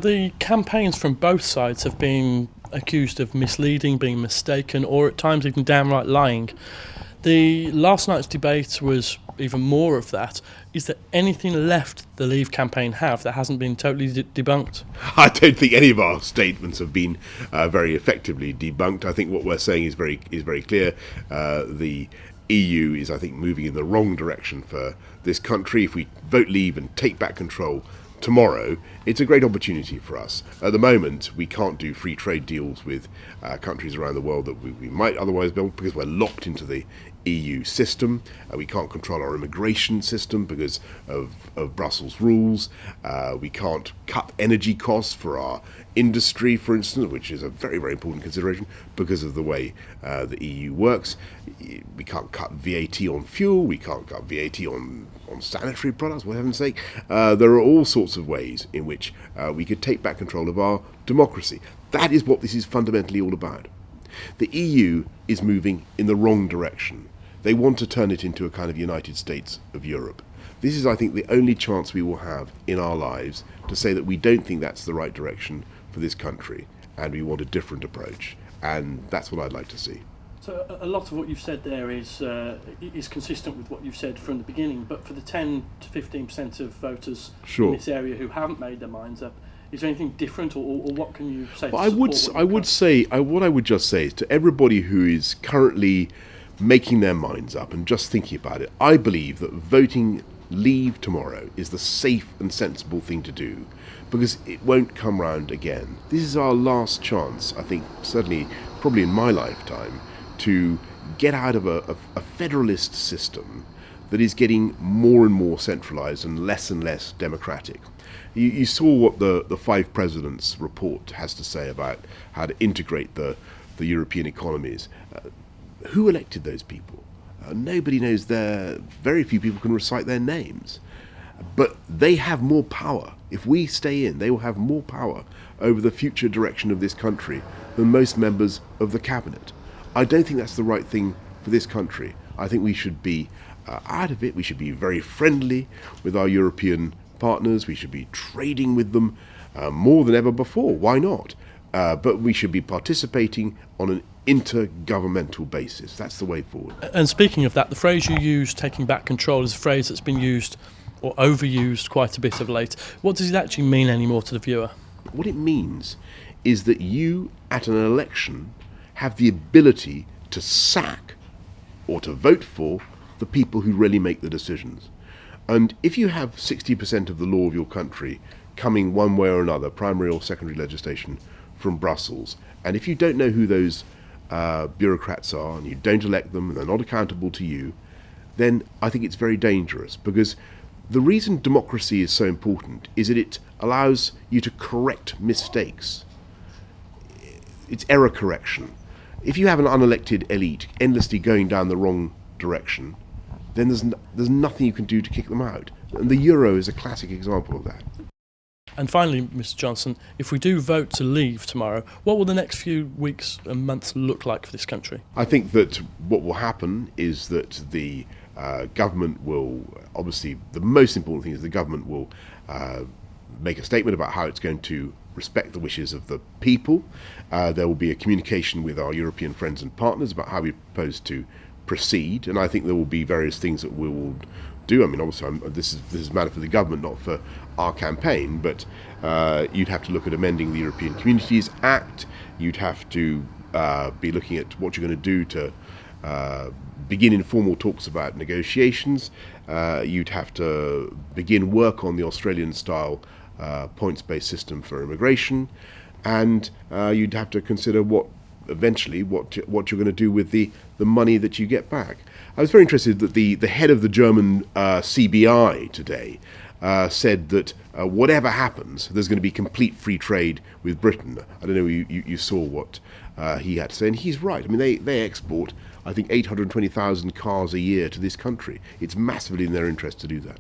The campaigns from both sides have been accused of misleading, being mistaken, or at times even downright lying. The last night's debate was even more of that. Is there anything left the Leave campaign have that hasn't been totally debunked? I don't think any of our statements have been very effectively debunked. I think what we're saying is very clear. The EU is, I think, moving in the wrong direction for this country. If we vote Leave and take back control tomorrow, it's a great opportunity for us. At the moment, we can't do free trade deals with countries around the world that we might otherwise be able, because we're locked into the EU system. We can't control our immigration system because of Brussels rules. We can't cut energy costs for our industry, for instance, which is a very important consideration because of the way the EU works. We can't cut VAT on fuel. We can't cut VAT on sanitary products, for heaven's sake. There are all sorts of ways in which we could take back control of our democracy. That is what this is fundamentally all about. The EU is moving in the wrong direction. They want to turn it into a kind of United States of Europe. This is, I think, the only chance we will have in our lives to say that we don't think that's the right direction for this country and we want a different approach. And that's what I'd like to see. So a lot of what you've said there is consistent with what you've said from the beginning, but for the 10 to 15% of voters in this area who haven't made their minds up, is there anything different, or what can you say? Well, what I would just say is to everybody who is currently making their minds up and just thinking about it, I believe that voting Leave tomorrow is the safe and sensible thing to do, because it won't come round again. This is our last chance, I think, certainly probably in my lifetime, to get out of a federalist system that is getting more and more centralised and less democratic. You saw what the Five Presidents report has to say about how to integrate the European economies. Who elected those people? Nobody knows very few people can recite their names. But they have more power. If we stay in, they will have more power over the future direction of this country than most members of the cabinet. I don't think that's the right thing for this country. I think we should be out of it. We should be very friendly with our European partners. We should be trading with them more than ever before. Why not? But we should be participating on an intergovernmental basis. That's the way forward. And speaking of that, the phrase you use, taking back control, is a phrase that's been used or overused quite a bit of late. What does it actually mean anymore to the viewer? What it means is that you, at an election, have the ability to sack or to vote for the people who really make the decisions. And if you have 60% of the law of your country coming one way or another, primary or secondary legislation, from Brussels, and if you don't know who those bureaucrats are and you don't elect them and they're not accountable to you, then I think it's very dangerous, because the reason democracy is so important is that it allows you to correct mistakes. It's error correction. If you have an unelected elite endlessly going down the wrong direction, then there's nothing you can do to kick them out. And the euro is a classic example of that. And finally, Mr. Johnson, if we do vote to leave tomorrow, what will the next few weeks and months look like for this country? I think that what will happen is that the government will, obviously the most important thing is the government will make a statement about how it's going to respect the wishes of the people. There will be a communication with our European friends and partners about how we propose to proceed, and I think there will be various things that we will do. I mean, obviously, this is a matter for the government, not for our campaign, but you'd have to look at amending the European Communities Act. You'd have to be looking at what you're going to do to begin informal talks about negotiations. You'd have to begin work on the Australian-style points-based system for immigration, and you'd have to consider what you're going to do with the money that you get back. I was very interested that the head of the German CBI today said that whatever happens, there's going to be complete free trade with Britain. I don't know, you saw what he had to say, and he's right. I mean, they export, I think, 820,000 cars a year to this country. It's massively in their interest to do that.